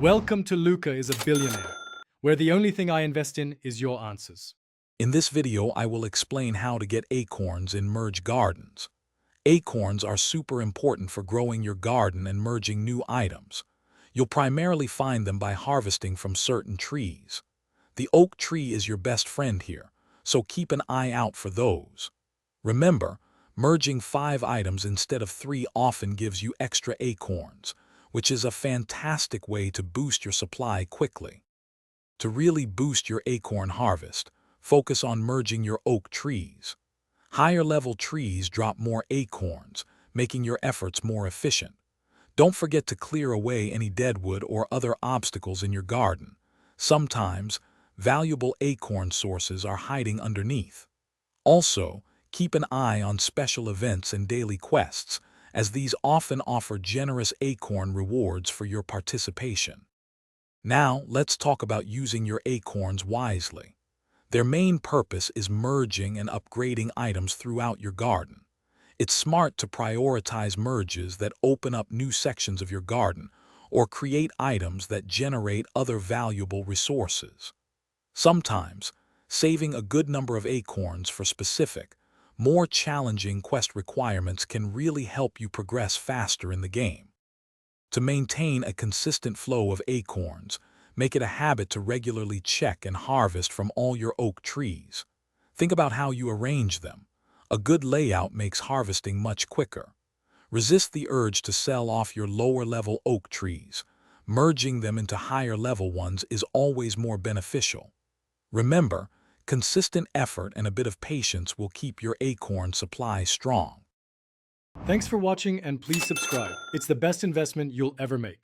Welcome to Luca is a Billionaire, where the only thing I invest in is your answers. In this video, I will explain how to get acorns in merge gardens. Acorns are super important for growing your garden and merging new items. You'll primarily find them by harvesting from certain trees. The oak tree is your best friend here, so keep an eye out for those. Remember, merging 5 items instead of 3 often gives you extra acorns, which is a fantastic way to boost your supply quickly. To really boost your acorn harvest, focus on merging your oak trees. Higher-level trees drop more acorns, making your efforts more efficient. Don't forget to clear away any deadwood or other obstacles in your garden. Sometimes, valuable acorn sources are hiding underneath. Also, keep an eye on special events and daily quests, as these often offer generous acorn rewards for your participation. Now, let's talk about using your acorns wisely. Their main purpose is merging and upgrading items throughout your garden. It's smart to prioritize merges that open up new sections of your garden or create items that generate other valuable resources. Sometimes, saving a good number of acorns for specific, more challenging quest requirements can really help you progress faster in the game. To maintain a consistent flow of acorns, make it a habit to regularly check and harvest from all your oak trees. Think about how you arrange them. A good layout makes harvesting much quicker. Resist the urge to sell off your lower-level oak trees. Merging them into higher-level ones is always more beneficial. Remember, consistent effort and a bit of patience will keep your acorn supply strong. Thanks for watching and please subscribe. It's the best investment you'll ever make.